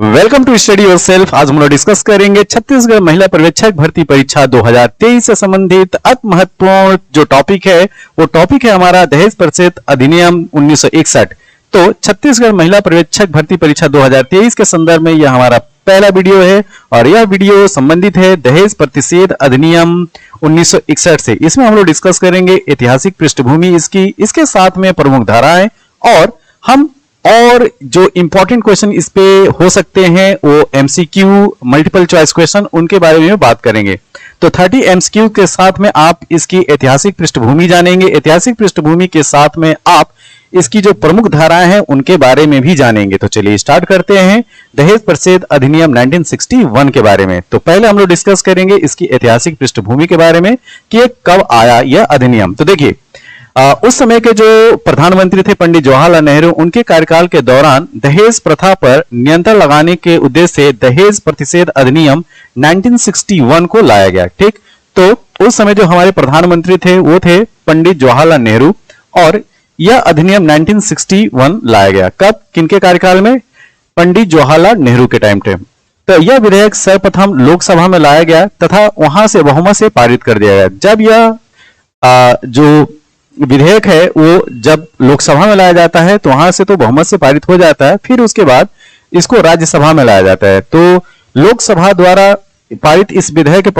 Welcome to study yourself. आज हम लोग डिस्कस करेंगे छत्तीसगढ़ महिला पर्यवेक्षक भर्ती परीक्षा 2023 से संबंधित अति महत्वपूर्ण जो टॉपिक है वो टॉपिक है हमारा दहेज प्रतिषेध अधिनियम 1961। तो छत्तीसगढ़ महिला पर्यवेक्षक भर्ती परीक्षा 2023 के संदर्भ में यह हमारा पहला वीडियो है और यह वीडियो संबंधित है दहेज प्रतिषेध अधिनियम 1961 से। इसमें हम लोग डिस्कस करेंगे ऐतिहासिक पृष्ठभूमि इसके साथ में प्रमुख धाराएं और जो इंपॉर्टेंट क्वेश्चन इस पे हो सकते हैं वो एमसीक्यू मल्टीपल चॉइस क्वेश्चन उनके बारे में बात करेंगे। तो 30 एमसीक्यू के साथ में आप इसकी ऐतिहासिक पृष्ठभूमि जानेंगे। ऐतिहासिक पृष्ठभूमि के साथ में आप इसकी जो प्रमुख धाराएं हैं उनके बारे में भी जानेंगे। तो चलिए स्टार्ट करते हैं दहेज प्रतिषेध अधिनियम 1961 के बारे में। तो पहले हम लोग डिस्कस करेंगे इसकी ऐतिहासिक पृष्ठभूमि के बारे में कि ये कब आया यह अधिनियम। तो देखिए उस समय के जो प्रधानमंत्री थे पंडित जवाहरलाल नेहरू, उनके कार्यकाल के दौरान दहेज प्रथा पर नियंत्रण लगाने के उद्देश्य से दहेज प्रतिषेध अधिनियम 1961 को लाया गया। ठीक, तो उस समय जो हमारे प्रधानमंत्री थे वो थे पंडित जवाहरलाल नेहरू और यह अधिनियम 1961 लाया गया। कब, किनके कार्यकाल में? पंडित जवाहरलाल नेहरू के टाइम पे। तो यह विधेयक सर्वप्रथम लोकसभा में लाया गया तथा वहां से बहुमत से पारित कर दिया गया। जब यह जो विधेयक है वो जब लोकसभा में लाया जाता है तो वहां से तो बहुमत से पारित हो जाता है, फिर उसके बाद इसको राज्यसभा में लाया जाता है। तो लोकसभा द्वारा पारित इस विधेयक के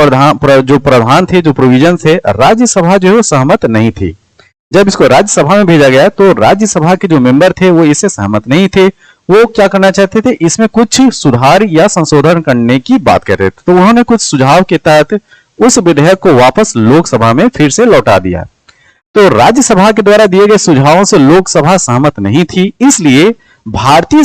जो प्रावधान थे, जो प्रोविजन थे, राज्यसभा जो है सहमत नहीं थी। जब इसको राज्यसभा में भेजा गया तो राज्यसभा के जो मेंबर थे वो इससे सहमत नहीं थे। वो क्या करना चाहते थे, इसमें कुछ सुधार या संशोधन करने की बात कर रहे थे। तो उन्होंने कुछ सुझाव के तहत उस विधेयक को वापस लोकसभा में फिर से लौटा दिया। तो राज्यसभा के द्वारा दिए गए सुझावों से लोकसभा सहमत नहीं थी, इसलिए भारतीय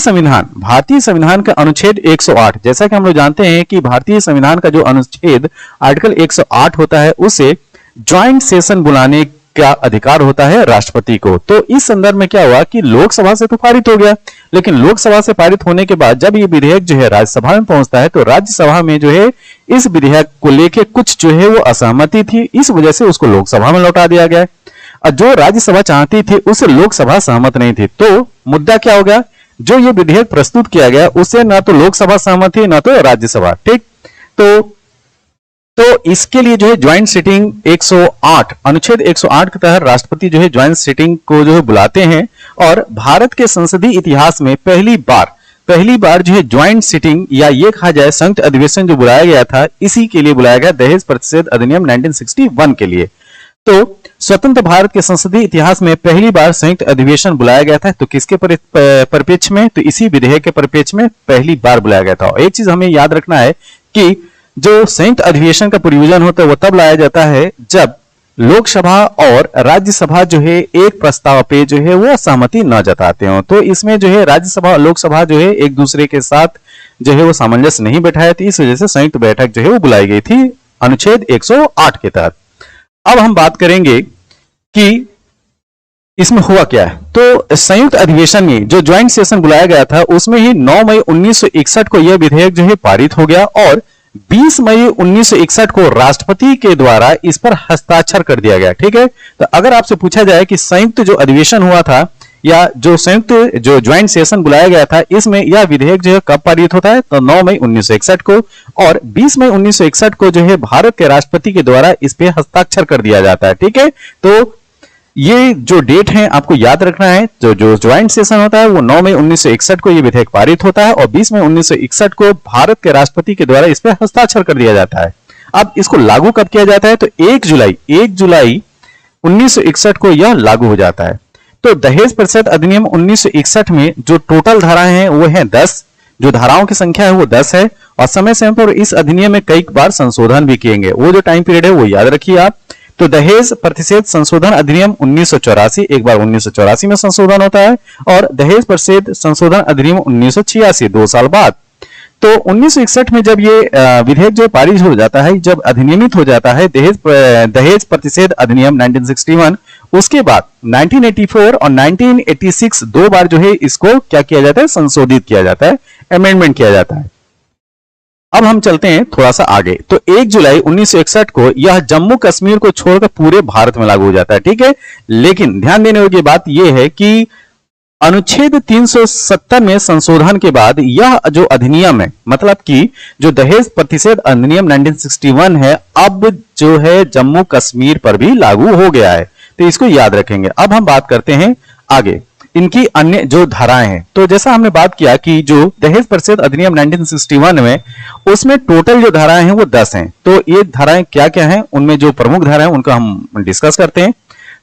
संविधान का अनुच्छेद 108, जैसा कि हम लोग जानते हैं कि भारतीय संविधान का जो अनुच्छेद आर्टिकल 108 होता है उसे ज्वाइंट सेशन बुलाने का अधिकार होता है राष्ट्रपति को। तो इस संदर्भ में क्या हुआ कि लोकसभा से तो पारित हो गया, लेकिन लोकसभा से पारित होने के बाद जब ये विधेयक जो है राज्यसभा में पहुंचता है तो राज्यसभा में जो है इस विधेयक को लेकर कुछ जो है वो असहमति थी, इस वजह से उसको लोकसभा में लौटा दिया गया। और जो राज्यसभा चाहती थी उससे लोकसभा सहमत नहीं थी। तो मुद्दा क्या हो गया, जो ये विधेयक प्रस्तुत किया गया उससे ना तो लोकसभा सहमत थी ना तो राज्यसभा। ठीक, तो इसके लिए जो है ज्वाइंट सिटिंग 108 अनुच्छेद 108 के तहत राष्ट्रपति जो है ज्वाइंट सिटिंग को जो है बुलाते हैं और भारत के संसदीय इतिहास में पहली बार जो है ज्वाइंट सिटिंग या ये कहा जाए संयुक्त अधिवेशन जो बुलाया गया था, इसी के लिए बुलाया गया दहेज प्रतिषेध अधिनियम 1961 के लिए। तो स्वतंत्र भारत के संसदीय इतिहास में पहली बार संयुक्त अधिवेशन बुलाया गया था। तो किसके परिप्रेक्ष्य में? तो इसी विधेयक के परिप्रेक्ष्य में पहली बार बुलाया गया था। एक चीज हमें याद रखना है कि जो संयुक्त अधिवेशन का प्रयोजन होता है वो तब लाया जाता है जब लोकसभा और राज्यसभा जो है एक प्रस्ताव पे जो है वो सहमति न जताते हो। तो इसमें जो है राज्यसभा और लोकसभा जो है एक दूसरे के साथ जो है वो सामंजस्य नहीं बैठाए थे, इस वजह से संयुक्त बैठक जो है वो बुलाई गई थी अनुच्छेद 108 के तहत। अब हम बात करेंगे कि इसमें हुआ क्या है। तो संयुक्त अधिवेशन में जो ज्वाइंट सेशन बुलाया गया था उसमें ही 9 मई 1961 को यह विधेयक जो है पारित हो गया और 20 मई 1961 को राष्ट्रपति के द्वारा इस पर हस्ताक्षर कर दिया गया। ठीक है, तो अगर आपसे पूछा जाए कि संयुक्त जो अधिवेशन हुआ था या जो संयुक्त जो ज्वाइंट सेशन बुलाया गया था इसमें यह विधेयक जो है कब पारित होता है, तो 9 मई 1961 को और 20 मई 1961 को जो है भारत के राष्ट्रपति के द्वारा इस पे हस्ताक्षर कर दिया जाता है। ठीक है, तो ये जो डेट है आपको याद रखना है। जो ज्वाइंट सेशन होता है वो 9 मई 1961 को ये विधेयक पारित होता है और 20 मई 1961 को भारत के राष्ट्रपति के द्वारा इस पे हस्ताक्षर कर दिया जाता है। अब इसको लागू कब किया जाता है, तो 1 जुलाई 1961 को यह लागू हो जाता है। तो दहेज प्रतिषेध अधिनियम 1961 में जो टोटल धाराएं हैं वो है 10, जो धाराओं की संख्या है वो 10 है और समय समय पर इस अधिनियम में कई बार संशोधन भी किएंगे। वो जो टाइम पीरियड है वो याद रखिए आप। तो दहेज प्रतिषेध संशोधन अधिनियम 1984 एक बार 1984 में संशोधन होता है और दहेज प्रतिषेध संशोधन अधिनियम 1986 2 साल बाद। तो 1961 में जब ये विधेयक जो पारित हो जाता है, जब अधिनियमित हो जाता है दहेज प्रतिषेध अधिनियम 1961, उसके बाद 1984 और 1986 दो बार जो है इसको क्या किया जाता है, संशोधित किया जाता है, अमेंडमेंट किया जाता है। अब हम चलते हैं थोड़ा सा आगे। तो 1 जुलाई 1961 को यह जम्मू कश्मीर को छोड़कर पूरे भारत में लागू हो जाता है। ठीक है, लेकिन ध्यान देने योग्य बात यह है कि अनुच्छेद 370 में संशोधन के बाद यह जो अधिनियम है, मतलब कि जो दहेज प्रतिषेध अधिनियम 1961 है, अब जो है जम्मू कश्मीर पर भी लागू हो गया है। तो इसको याद रखेंगे। अब हम बात करते हैं आगे इनकी अन्य जो धाराएं हैं। तो जैसा हमने बात किया कि जो दहेज प्रतिषेध अधिनियम 1961 में, उसमें टोटल जो धाराएं हैं वो 10 हैं। तो ये धाराएं क्या क्या हैं, उनमें जो प्रमुख धाराएं उनका हम डिस्कस करते हैं।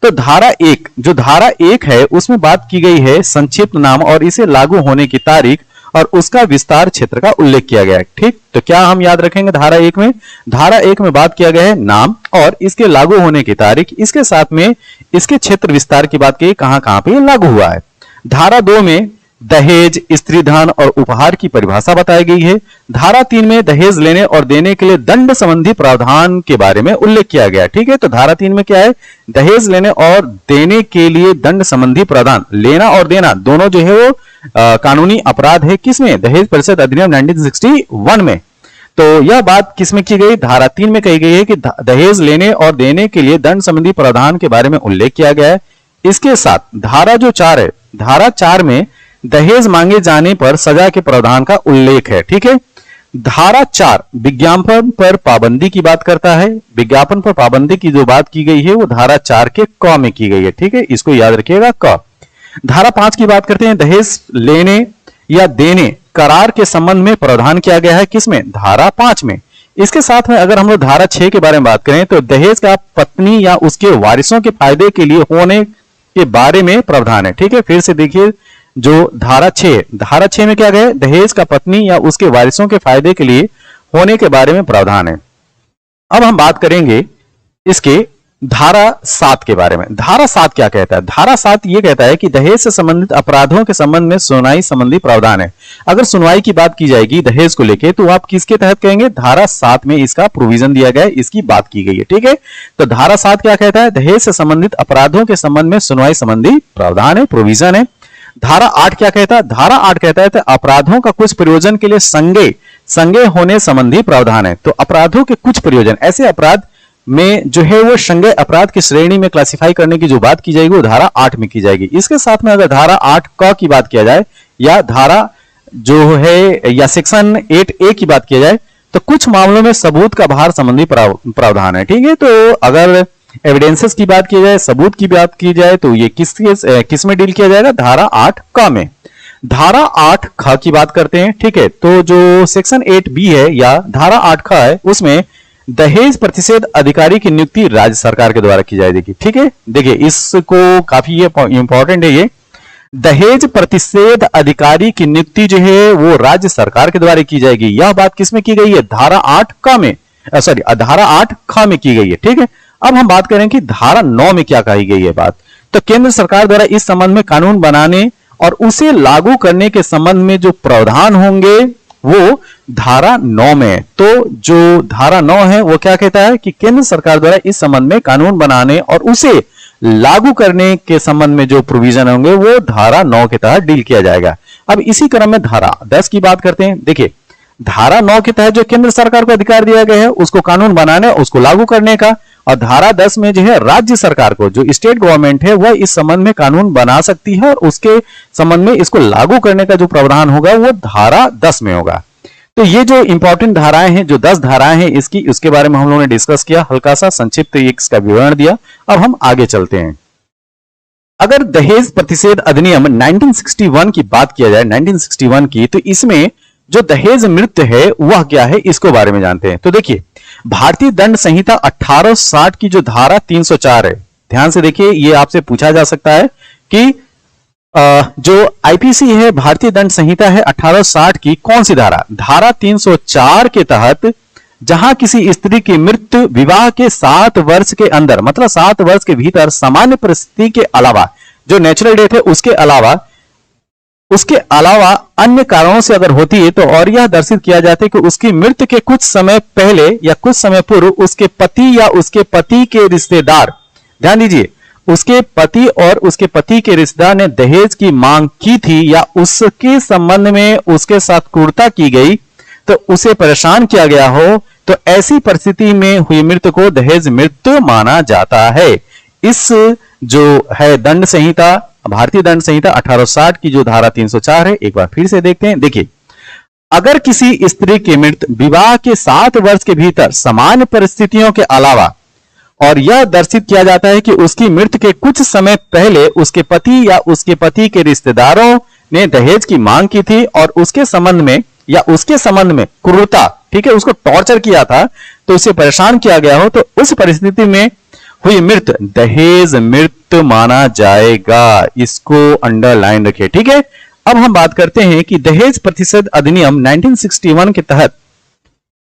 तो धारा एक है, उसमें बात की गई है संक्षिप्त नाम और इसे लागू होने की तारीख और उसका विस्तार क्षेत्र का उल्लेख किया गया है। ठीक, तो क्या हम याद रखेंगे धारा एक में? धारा एक में बात किया गया है नाम और इसके लागू होने की तारीख, इसके साथ में इसके क्षेत्र विस्तार की बात की, कहां कहां पे लागू हुआ है। धारा 2 में दहेज, स्त्री धन और उपहार की परिभाषा बताई गई है। धारा 3 में दहेज लेने और देने के लिए दंड संबंधी प्रावधान के बारे में उल्लेख किया गया। ठीक है, तो धारा 3 में क्या है? दहेज लेने और देने के लिए दंड संबंधी प्रावधान, लेना और देना दोनों जो है वो कानूनी अपराध है। किसमें? दहेज प्रतिषेध अधिनियम 1961 में। तो यह बात किसमें की गई? धारा 3 में कही गई है कि दहेज लेने और देने के लिए दंड संबंधी प्रावधान के बारे में उल्लेख किया गया है। इसके साथ धारा जो 4 है, धारा 4 में दहेज मांगे जाने पर सजा के प्रावधान का उल्लेख है। ठीक है, धारा 4 विज्ञापन पर पाबंदी की बात करता है। विज्ञापन पर पाबंदी की जो बात की गई है वो धारा 4 के क में की गई है। ठीक है, इसको याद रखिएगा, क। धारा 5 की बात करते हैं, दहेज लेने या देने करार के संबंध में प्रावधान किया गया है। किसमें? धारा 5 में। इसके साथ में अगर हम लोग धारा 6 के बारे में बात करें तो दहेज का पत्नी या उसके वारिसों के फायदे के लिए होने के बारे में प्रावधान है। ठीक है, फिर से देखिए जो धारा 6 में क्या गया? दहेज का पत्नी या उसके वारिसों के फायदे के लिए होने के बारे में प्रावधान है। अब हम बात करेंगे इसके धारा 7 के बारे में। धारा 7 क्या कहता है? धारा 7 ये कहता है कि दहेज से संबंधित अपराधों के संबंध में सुनवाई संबंधी प्रावधान है। अगर सुनवाई की बात की जाएगी दहेज को लेके तो आप किसके तहत कहेंगे? धारा 7 में इसका प्रोविजन दिया गया है, इसकी बात की गई है। ठीक है, तो धारा 7 क्या कहता है? दहेज से संबंधित अपराधों के संबंध में सुनवाई संबंधी प्रावधान है, प्रोविजन है। धारा 8 क्या कहता है? धारा 8 कहता है अपराधों का कुछ प्रयोजन के लिए संज्ञेय होने संबंधी प्रावधान है। तो अपराधों के कुछ प्रयोजन, ऐसे अपराध में जो है वो संज्ञेय अपराध की श्रेणी में क्लासिफाई करने की जो बात की जाएगी वो धारा 8 में की जाएगी। इसके साथ में अगर धारा 8 क की बात किया जाए या धारा जो है या सेक्शन 8A की बात किया जाए तो कुछ मामलों में सबूत का भार संबंधी प्रावधान है। ठीक है, तो अगर एविडेंसेस की बात की जाए, सबूत की बात की जाए तो ये किस में डील किया जाएगा? धारा 8 क में। धारा 8 ख की बात करते हैं। ठीक है, तो जो सेक्शन 8B है या धारा 8 ख है उसमें दहेज प्रतिषेध अधिकारी की नियुक्ति राज्य सरकार के द्वारा की जाएगी। ठीक है, देखिए इसको काफी इंपॉर्टेंट है ये। दहेज प्रतिषेध अधिकारी की नियुक्ति जो है वो राज्य सरकार के द्वारा की जाएगी। यह बात किसमें की गई है? धारा 8 क में, धारा 8 ख में की गई है। ठीक है, अब हम बात करें कि धारा 9 में क्या कही गई है बात। तो केंद्र सरकार द्वारा इस संबंध में कानून बनाने और उसे लागू करने के संबंध में जो प्रावधान होंगे वो धारा 9 में। तो जो धारा 9 है वो क्या कहता है कि केंद्र सरकार द्वारा इस संबंध में कानून बनाने और उसे लागू करने के संबंध में जो प्रोविजन होंगे वो धारा 9 के तहत डील किया जाएगा। अब इसी क्रम में धारा 10 की बात करते हैं। देखिए धारा 9 के तहत जो केंद्र सरकार को अधिकार दिया गया है उसको कानून बनाने, उसको लागू करने का, और धारा 10 में जो है राज्य सरकार को, जो स्टेट गवर्नमेंट है वह इस संबंध में कानून बना सकती है और उसके संबंध में इसको लागू करने का जो प्रावधान होगा वो धारा 10 में होगा। तो ये जो इंपॉर्टेंट धाराएं हैं, जो 10 धाराएं हैं इसकी, उसके बारे में हम लोगों ने डिस्कस किया, हल्का सा संक्षिप्त इसका विवरण दिया। अब हम आगे चलते हैं। अगर दहेज प्रतिषेध अधिनियम 1961 की बात किया जाए, 1961 की, तो इसमें जो दहेज मृत्यु है वह क्या है इसको बारे में जानते हैं। तो देखिए भारतीय दंड संहिता 1860 की जो धारा 304 है, ध्यान से देखिए, ये आपसे पूछा जा सकता है कि जो आईपीसी है, भारतीय दंड संहिता है 1860 की, कौन सी धारा? धारा 304 के तहत जहां किसी स्त्री की मृत्यु विवाह के 7 वर्ष के अंदर, मतलब 7 वर्ष के भीतर सामान्य परिस्थिति के अलावा, जो नेचुरल डेथ है उसके अलावा अन्य कारणों से अगर होती है तो और यह दर्शित किया जाता है कि उसकी मृत्यु के कुछ समय पहले या कुछ समय पूर्व उसके पति या उसके पति के रिश्तेदार, ध्यान दीजिए, उसके पति और उसके पति के रिश्तेदार ने दहेज की मांग की थी या उसके संबंध में उसके साथ क्रूरता की गई तो उसे परेशान किया गया हो, तो ऐसी परिस्थिति में हुई मृत्यु को दहेज मृत्यु माना जाता है। इस जो है दंड संहिता भारतीय दंड संहिता 1860 की जो धारा 304 है, एक बार फिर से देखते हैं। देखिए, अगर किसी स्त्री की मृत्यु विवाह के 7 वर्ष के भीतर सामान्य परिस्थितियों के अलावा और यह दर्शित किया जाता है कि उसकी मृत्यु के कुछ समय पहले उसके पति या उसके पति के रिश्तेदारों ने दहेज की मांग की थी और उसके संबंध में क्रूरता, ठीक है, उसको टॉर्चर किया था, तो उसे परेशान किया गया हो, तो उस परिस्थिति में हुई मृत्यु दहेज मृत्यु माना जाएगा। इसको अंडरलाइन रखिए, ठीक है। अब हम बात करते हैं कि दहेज प्रतिषेध अधिनियम 1961 के तहत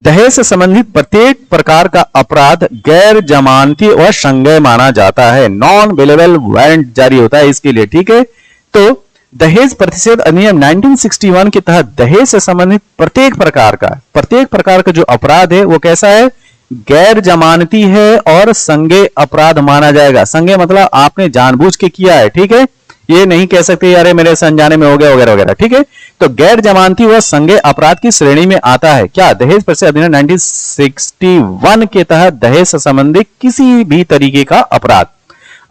दहेज से संबंधित प्रत्येक प्रकार का अपराध गैर जमानती और संज्ञेय माना जाता है। नॉन अवेलेबल वारंट जारी होता है इसके लिए, ठीक है। तो दहेज प्रतिषेध अधिनियम 1961 के तहत दहेज से संबंधित प्रत्येक प्रकार का जो अपराध है वो कैसा है, गैर जमानती है और संज्ञेय अपराध माना जाएगा। संज्ञेय मतलब आपने जानबूझ के किया है, ठीक है, ये नहीं कह सकते अरे मेरे से अनजाने में हो गया वगैरह वगैरह, ठीक है। तो गैर जमानती व संज्ञेय अपराध की श्रेणी में आता है क्या, दहेज प्रतिषेध अधिनियम 1961 के तहत दहेज से संबंधित किसी भी तरीके का अपराध।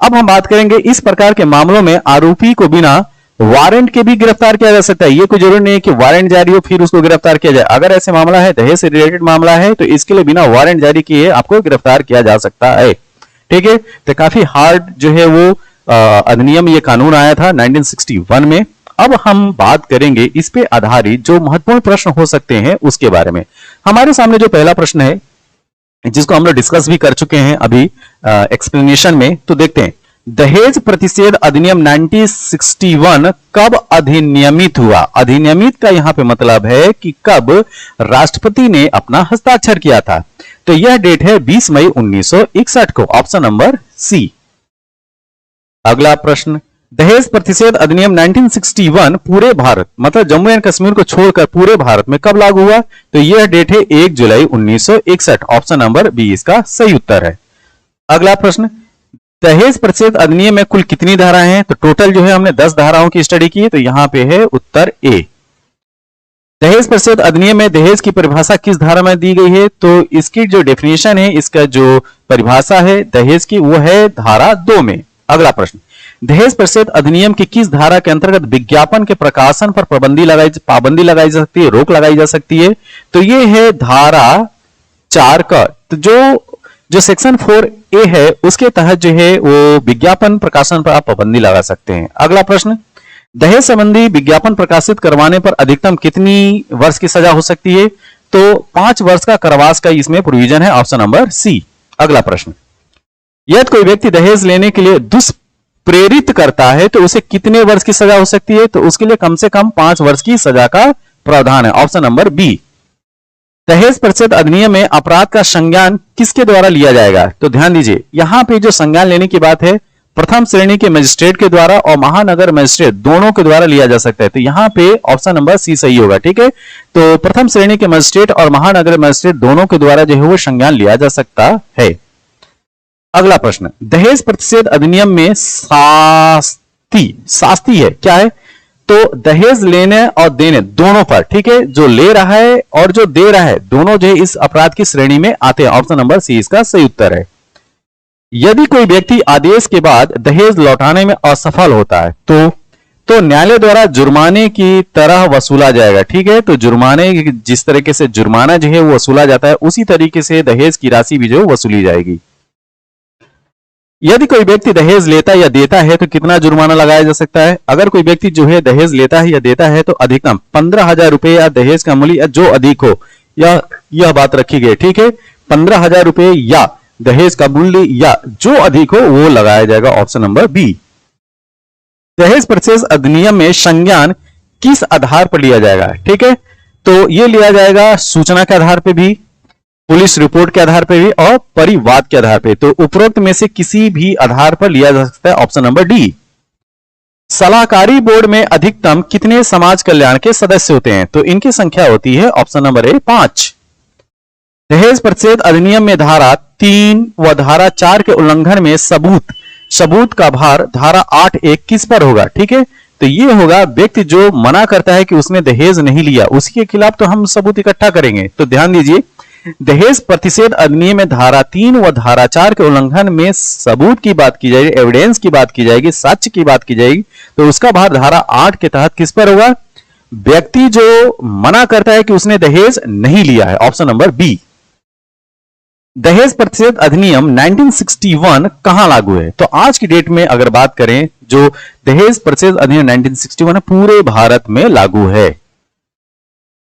अब हम बात करेंगे इस प्रकार के मामलों में आरोपी को बिना वारंट के भी गिरफ्तार किया जा सकता है। ये कोई जरूरी नहीं है कि वारंट जारी हो फिर उसको गिरफ्तार किया जाए। अगर ऐसे मामला है, दहेज से रिलेटेड मामला है, तो इसके लिए बिना वारंट जारी किए आपको गिरफ्तार किया जा सकता है, ठीक है। तो काफी हार्ड जो है वो अधिनियम, ये कानून आया था 1961 में। अब हम बात करेंगे इस पे आधारित जो महत्वपूर्ण प्रश्न हो सकते हैं उसके बारे में। हमारे सामने जो पहला प्रश्न है जिसको हम लोग डिस्कस भी कर चुके हैं अभी एक्सप्लेनेशन में, तो देखते हैं दहेज प्रतिषेध अधिनियम 1961 कब अधिनियमित हुआ। अधिनियमित का यहां पे मतलब है कि कब राष्ट्रपति ने अपना हस्ताक्षर किया था। तो यह डेट है 20 मई 1961 को, ऑप्शन नंबर सी। अगला प्रश्न, दहेज प्रतिषेध अधिनियम 1961 पूरे भारत मतलब जम्मू एंड कश्मीर को छोड़कर पूरे भारत में कब लागू हुआ। तो यह डेट है 1 जुलाई 1961, ऑप्शन नंबर बी इसका सही उत्तर है। अगला प्रश्न, दहेज प्रतिषेध अधिनियम में कुल कितनी धाराएं हैं। तो टोटल जो है हमने 10 धाराओं की स्टडी की है, तो यहां पे है उत्तर ए। दहेज प्रतिषेध अधिनियम में दहेज की परिभाषा किस धारा में दी गई है। तो इसकी जो डेफिनेशन है, इसका जो परिभाषा है दहेज की, वो है धारा 2 में। अगला प्रश्न, दहेज प्रतिषेध अधिनियम की किस धारा के अंतर्गत विज्ञापन के प्रकाशन पर पाबंदी लगाई जा सकती है, रोक लगाई जा सकती है। तो ये है धारा 4 का। तो जो सेक्शन 4A है उसके तहत जो है वो विज्ञापन प्रकाशन पर आप पाबंदी लगा सकते हैं। अगला प्रश्न, दहेज संबंधी विज्ञापन प्रकाशित करवाने पर अधिकतम कितनी वर्ष की सजा हो सकती है। तो 5 वर्ष का कारावास का इसमें प्रोविजन है, ऑप्शन नंबर सी। अगला प्रश्न, यदि कोई व्यक्ति दहेज लेने के लिए दुष्प्रेरित करता है तो उसे कितने वर्ष की सजा हो सकती है। तो उसके लिए कम से कम 5 वर्ष की सजा का प्रावधान है, ऑप्शन नंबर बी। दहेज प्रतिषेध अधिनियम में अपराध का संज्ञान किसके द्वारा लिया जाएगा। तो ध्यान दीजिए, यहां पे जो संज्ञान लेने की बात है प्रथम श्रेणी के मजिस्ट्रेट के द्वारा और महानगर मजिस्ट्रेट दोनों के द्वारा लिया जा सकता है। तो यहां पे ऑप्शन नंबर सी सही होगा, ठीक है। तो प्रथम श्रेणी के मजिस्ट्रेट और महानगर मजिस्ट्रेट दोनों के द्वारा जो है वो संज्ञान लिया जा सकता है। अगला प्रश्न, दहेज प्रतिषेध अधिनियम में शास्ति है क्या है। तो दहेज लेने और देने दोनों पर, ठीक है, जो ले रहा है और जो दे रहा है दोनों जो है इस अपराध की श्रेणी में आते हैं, ऑप्शन नंबर सी इसका सही उत्तर है। यदि कोई व्यक्ति आदेश के बाद दहेज लौटाने में असफल होता है तो न्यायालय द्वारा जुर्माने की तरह वसूला जाएगा, ठीक है। तो जुर्माने जिस तरीके से जुर्माना जो है वो वसूला जाता है उसी तरीके से दहेज की राशि भी जो वसूली जाएगी। यदि कोई व्यक्ति दहेज लेता या देता है तो कितना जुर्माना लगाया जा सकता है। अगर कोई व्यक्ति जो है दहेज लेता है या देता है तो अधिकतम 15,000 रुपए या दहेज का मूल्य जो अधिक हो, यह बात रखी गई, ठीक है। 15,000 रुपए या दहेज का मूल्य या जो अधिक हो वो लगाया जाएगा, ऑप्शन नंबर बी। दहेज प्रतिषेध अधिनियम में संज्ञान किस आधार पर लिया जाएगा, ठीक है। तो ये लिया जाएगा सूचना के आधार पर भी, पुलिस रिपोर्ट के आधार पर भी और परिवाद के आधार पर। तो उपरोक्त में से किसी भी आधार पर लिया जा सकता है, ऑप्शन नंबर डी। सलाहकारी बोर्ड में अधिकतम कितने समाज कल्याण के सदस्य होते हैं। तो इनकी संख्या होती है, ऑप्शन नंबर ए 5। दहेज प्रतिषेध अधिनियम में धारा 3 व धारा 4 के उल्लंघन में सबूत का भार धारा 8(1) किस पर होगा, ठीक है। तो ये होगा व्यक्ति जो मना करता है कि उसने दहेज नहीं लिया, उसके खिलाफ तो हम सबूत इकट्ठा करेंगे। तो ध्यान दीजिए, दहेज प्रतिषेध अधिनियम में धारा 3 व धारा 4 के उल्लंघन में सबूत की बात की जाएगी, एविडेंस की बात की जाएगी, साक्ष्य की बात की जाएगी, तो उसका भार धारा 8 के तहत किस पर होगा? व्यक्ति जो मना करता है कि उसने दहेज नहीं लिया है, ऑप्शन नंबर बी। दहेज प्रतिषेध अधिनियम 1961 कहां लागू है? तो आज की डेट में अगर बात करें, जो दहेज प्रतिषेध अधिनियम 1961 है पूरे भारत में लागू है।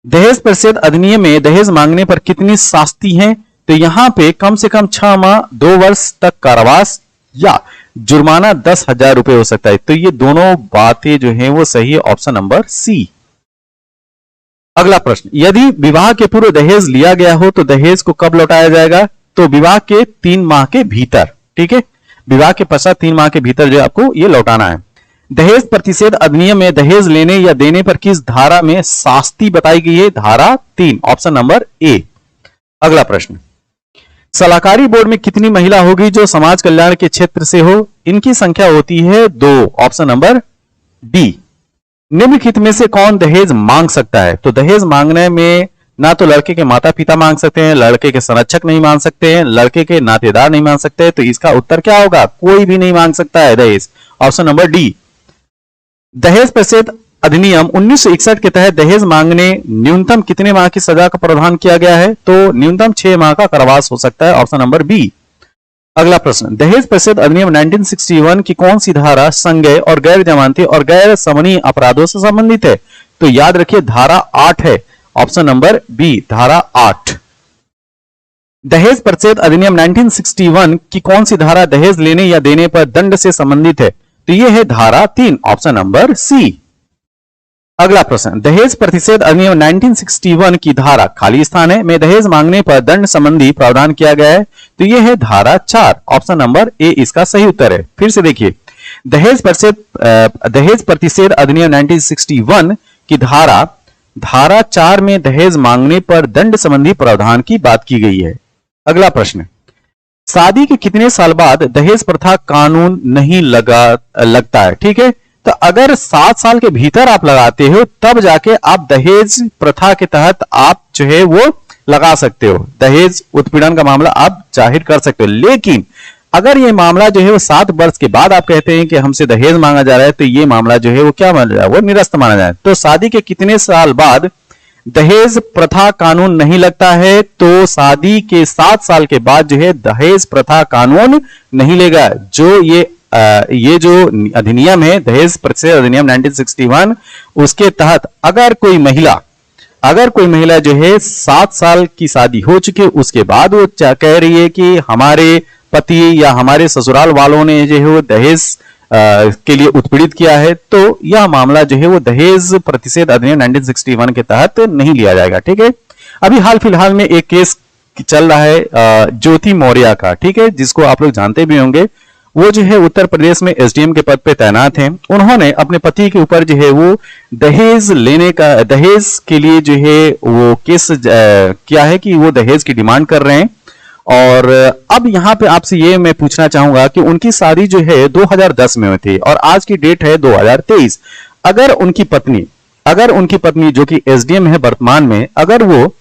दहेज प्रतिषेध अधिनियम में दहेज मांगने पर कितनी शास्ति हैं? तो यहां पे कम से कम 6 माह 2 वर्ष तक कारावास या जुर्माना 10,000 रुपए हो सकता है। तो ये दोनों बातें जो हैं वो सही है, ऑप्शन नंबर सी। अगला प्रश्न, यदि विवाह के पूर्व दहेज लिया गया हो तो दहेज को कब लौटाया जाएगा? तो विवाह के 3 माह के भीतर, ठीक है, विवाह के पश्चात 3 माह के भीतर जो आपको ये लौटाना है। दहेज प्रतिषेध अधिनियम में दहेज लेने या देने पर किस धारा में शास्ति बताई गई है? धारा 3, ऑप्शन नंबर ए। अगला प्रश्न, सलाहकारी बोर्ड में कितनी महिला होगी जो समाज कल्याण के क्षेत्र से हो? इनकी संख्या होती है 2, ऑप्शन नंबर डी। निम्नलिखित में से कौन दहेज मांग सकता है? तो दहेज मांगने में ना तो लड़के के माता पिता मांग सकते हैं, लड़के के संरक्षक नहीं मांग सकते हैं, लड़के के नातेदार नहीं मांग सकते, तो इसका उत्तर क्या होगा? कोई भी नहीं मांग सकता है दहेज, ऑप्शन नंबर डी। दहेज प्रतिषेध अधिनियम 1961 के तहत दहेज मांगने न्यूनतम कितने माह की सजा का प्रावधान किया गया है? तो न्यूनतम 6 माह का कारावास हो सकता है, ऑप्शन नंबर बी। अगला प्रश्न, दहेज प्रतिषेध अधिनियम 1961 की कौन सी धारा संज्ञेय और गैर जमानती और गैर समनीय अपराधों से संबंधित है? तो याद रखिए धारा 8 है, ऑप्शन नंबर बी, धारा 8। दहेज प्रतिषेध अधिनियम 1961 की कौन सी धारा दहेज लेने या देने पर दंड से संबंधित है? तो यह है धारा 3, ऑप्शन नंबर सी। अगला प्रश्न, दहेज प्रतिषेध अधिनियम 1961 की धारा खाली स्थान है में दहेज मांगने पर दंड संबंधी प्रावधान किया गया है, तो यह है धारा 4, ऑप्शन नंबर ए इसका सही उत्तर है। फिर से देखिए, दहेज प्रतिषेध अधिनियम 1961 की धारा 4 में दहेज मांगने पर दंड संबंधी प्रावधान की बात की गई है। अगला प्रश्न, शादी के कितने साल बाद दहेज प्रथा कानून नहीं लगता है? ठीक है, तो अगर 7 साल के भीतर आप लगाते हो तब जाके आप दहेज प्रथा के तहत आप जो है वो लगा सकते हो, दहेज उत्पीड़न का मामला आप जाहिर कर सकते हो। लेकिन अगर ये मामला जो है वो 7 वर्ष के बाद आप कहते हैं कि हमसे दहेज मांगा जा रहा है, तो ये मामला जो है वो क्या माना जाए? वो निरस्त माना जाए। तो शादी के कितने साल बाद दहेज प्रथा कानून नहीं लगता है? तो शादी के 7 साल के बाद जो है दहेज प्रथा कानून नहीं लेगा। जो ये जो अधिनियम है दहेज प्रतिषेध अधिनियम 1961, उसके तहत अगर कोई महिला जो है 7 साल की शादी हो चुकी है, उसके बाद वो कह रही है कि हमारे पति या हमारे ससुराल वालों ने जो है वो दहेज के लिए उत्पीड़ित किया है, तो यह मामला जो है वो दहेज प्रतिषेध अधिनियम 1961 के तहत नहीं लिया जाएगा। ठीक है, अभी हाल फिलहाल में एक केस चल रहा है ज्योति मौर्य का, ठीक है, जिसको आप लोग जानते भी होंगे। वो जो है उत्तर प्रदेश में एसडीएम के पद पे तैनात हैं। उन्होंने अपने पति के ऊपर जो है वो दहेज के लिए जो है वो केस किया है कि वो दहेज की डिमांड कर रहे हैं। और अब यहाँ पे आपसे ये मैं पूछना चाहूंगा कि उनकी शादी जो है 2010 में हुई थी और आज की डेट है 2023। अगर उनकी पत्नी जो कि एसडीएम है वर्तमान में, अगर वो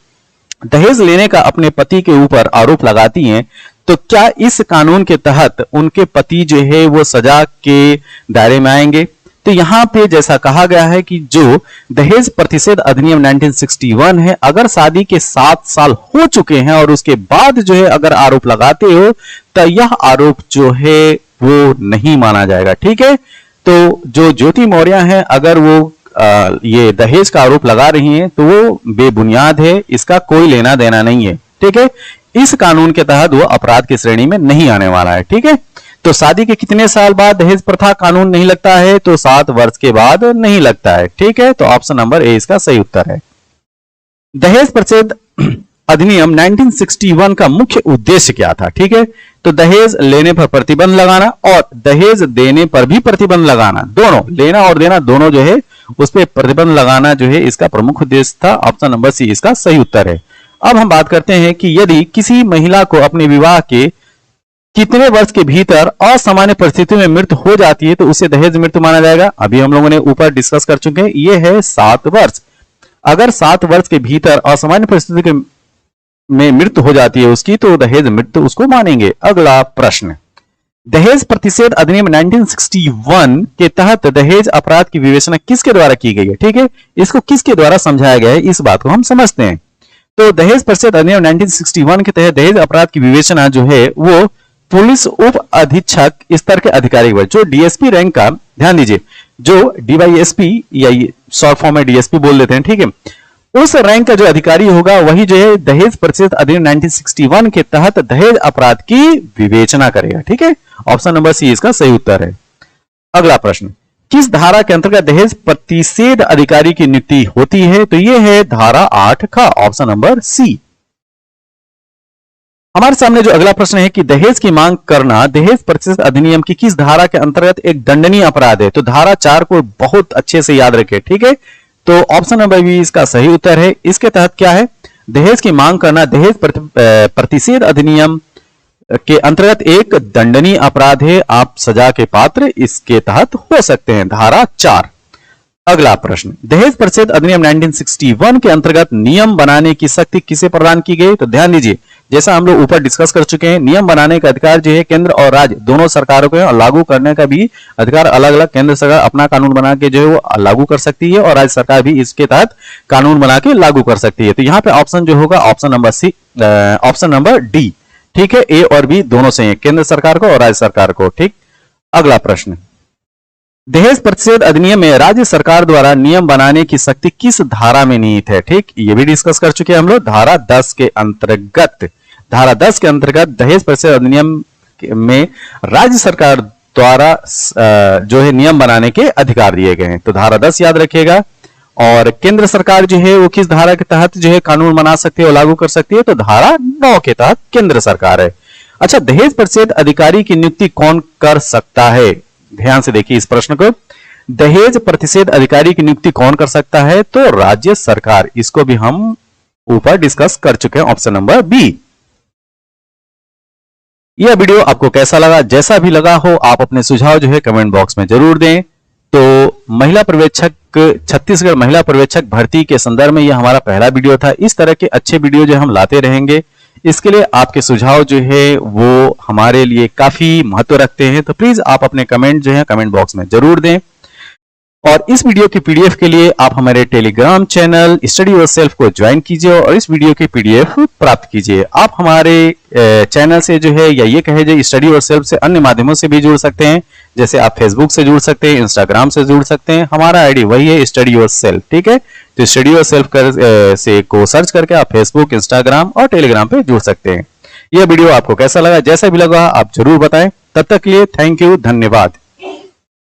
दहेज लेने का अपने पति के ऊपर आरोप लगाती हैं, तो क्या इस कानून के तहत उनके पति जो है वो सजा के दायरे में आएंगे? तो यहां पे जैसा कहा गया है कि जो दहेज प्रतिषेध अधिनियम 1961 है, अगर शादी के 7 साल हो चुके हैं और उसके बाद जो है अगर आरोप लगाते हो, तो यह आरोप जो है वो नहीं माना जाएगा। ठीक है, तो जो ज्योति मौर्य है, अगर वो ये दहेज का आरोप लगा रही हैं, तो वो बेबुनियाद है, इसका कोई लेना देना नहीं है। ठीक है, इस कानून के तहत वो अपराध की श्रेणी में नहीं आने वाला है। ठीक है, तो शादी के कितने साल बाद दहेज प्रथा कानून नहीं लगता है? तो 7 वर्ष के बाद नहीं लगता है। ठीक है, तो ऑप्शन नंबर ए इसका सही उत्तर है। दहेज प्रतिषेध अधिनियम 1961 का मुख्य उद्देश्य क्या था? ठीक है, तो दहेज लेने पर प्रतिबंध लगाना और दहेज देने पर भी प्रतिबंध लगाना, दोनों लेना और देना दोनों जो है उस पर प्रतिबंध लगाना जो है इसका प्रमुख उद्देश्य था। ऑप्शन नंबर सी इसका सही उत्तर है। अब हम बात करते हैं कि यदि किसी महिला को अपने विवाह के कितने वर्ष के भीतर असामान्य परिस्थिति में मृत्यु हो जाती है तो उसे दहेज मृत्यु माना जाएगा? अभी हम लोगों ने ऊपर डिस्कस कर चुके हैं, ये है 7 वर्ष। अगर 7 वर्ष के भीतर असामान्य परिस्थिति में मृत्यु हो जाती है उसकी, तो दहेज मृत्यु उसको मानेंगे। अगला प्रश्न, दहेज प्रतिषेध अधिनियम 1961 के तहत दहेज अपराध की विवेचना किसके द्वारा की गई है? ठीक है, इसको किसके द्वारा समझाया गया है, इस बात को हम समझते हैं। तो दहेज प्रतिषेध अधिनियम 1961 के तहत दहेज अपराध की विवेचना जो है वो पुलिस उप अधीक्षक स्तर के अधिकारी पर, जो डीएसपी रैंक का, ध्यान दीजिए, जो डीवाईएसपी या शॉर्ट फॉर्म में डीएसपी बोल देते हैं, ठीक है, उस रैंक का जो अधिकारी होगा वही जो है दहेज प्रतिषेध अधिनियम 1961 के तहत दहेज अपराध की विवेचना करेगा। ठीक है, ऑप्शन नंबर सी इसका सही उत्तर है। अगला प्रश्न, किस धारा के अंतर्गत दहेज प्रतिषेध अधिकारी की नियुक्ति होती है? तो यह है धारा 8 का, ऑप्शन नंबर सी। हमारे सामने जो अगला प्रश्न है कि दहेज की मांग करना दहेज प्रतिषेध अधिनियम की किस धारा के अंतर्गत एक दंडनीय अपराध है? तो धारा 4 को बहुत अच्छे से याद रखें। ठीक है, तो ऑप्शन नंबर बी इसका सही उत्तर है। इसके तहत क्या है, दहेज की मांग करना दहेज प्रतिषेध अधिनियम के अंतर्गत एक दंडनीय अपराध है, आप सजा के पात्र इसके तहत हो सकते हैं, धारा 4। अगला प्रश्न, दहेज प्रतिषेध अधिनियम 1961 के अंतर्गत नियम बनाने की शक्ति किसे प्रदान की गई? तो ध्यान दीजिए, जैसा हम लोग ऊपर डिस्कस कर चुके हैं, नियम बनाने का अधिकार जो है केंद्र और राज्य दोनों सरकारों को है, और लागू करने का भी अधिकार अलग अलग, केंद्र सरकार अपना कानून बना के जो है वो लागू कर सकती है और राज्य सरकार भी इसके तहत कानून बना के लागू कर सकती है। तो यहाँ पे ऑप्शन जो होगा option number C, option number D. ठीक है, ए और बी दोनों सही है, केंद्र सरकार को और राज्य सरकार को। ठीक, अगला प्रश्न, दहेज प्रतिषेध अधिनियम में राज्य सरकार द्वारा नियम बनाने की शक्ति किस धारा में निहित है? ठीक, ये भी डिस्कस कर चुके हैं हम लोग, धारा 10 के अंतर्गत। धारा 10 के अंतर्गत दहेज प्रतिषेध अधिनियम में राज्य सरकार द्वारा जो है नियम बनाने के अधिकार दिए गए हैं, तो धारा 10 याद रखिएगा। और केंद्र सरकार जो है वो किस धारा के तहत जो है कानून बना सकती है और लागू कर सकती है? तो धारा 9 के तहत केंद्र सरकार है। अच्छा, दहेज प्रतिषेध अधिकारी की नियुक्ति कौन कर सकता है? ध्यान से देखिए इस प्रश्न को, दहेज प्रतिषेध अधिकारी की नियुक्ति कौन कर सकता है? तो राज्य सरकार, इसको भी हम ऊपर डिस्कस कर चुके हैं, ऑप्शन नंबर बी। यह वीडियो आपको कैसा लगा? जैसा भी लगा हो आप अपने सुझाव जो है कमेंट बॉक्स में जरूर दें। तो महिला पर्यवेक्षक, छत्तीसगढ़ महिला पर्यवेक्षक भर्ती के संदर्भ में यह हमारा पहला वीडियो था। इस तरह के अच्छे वीडियो जो हम लाते रहेंगे, इसके लिए आपके सुझाव जो है वो हमारे लिए काफी महत्व रखते हैं, तो प्लीज आप अपने कमेंट जो है कमेंट बॉक्स में जरूर दें। और इस वीडियो की पीडीएफ के लिए आप हमारे टेलीग्राम चैनल स्टडी योरसेल्फ को ज्वाइन कीजिए और इस वीडियो की पीडीएफ प्राप्त कीजिए। आप हमारे चैनल से जो है या ये कहे जो स्टडी योरसेल्फ से अन्य माध्यमों से भी जुड़ सकते हैं, जैसे आप फेसबुक से जुड़ सकते हैं, इंस्टाग्राम से जुड़ सकते हैं। हमारा आईडी वही है, स्टडी योरसेल्फ। ठीक है, तो स्टडी योरसेल्फ से को सर्च करके आप फेसबुक, इंस्टाग्राम और टेलीग्राम पे जुड़ सकते हैं। यह वीडियो आपको कैसा लगा? जैसा भी लगा आप जरूर बताएं। तब तक के लिए थैंक यू, धन्यवाद।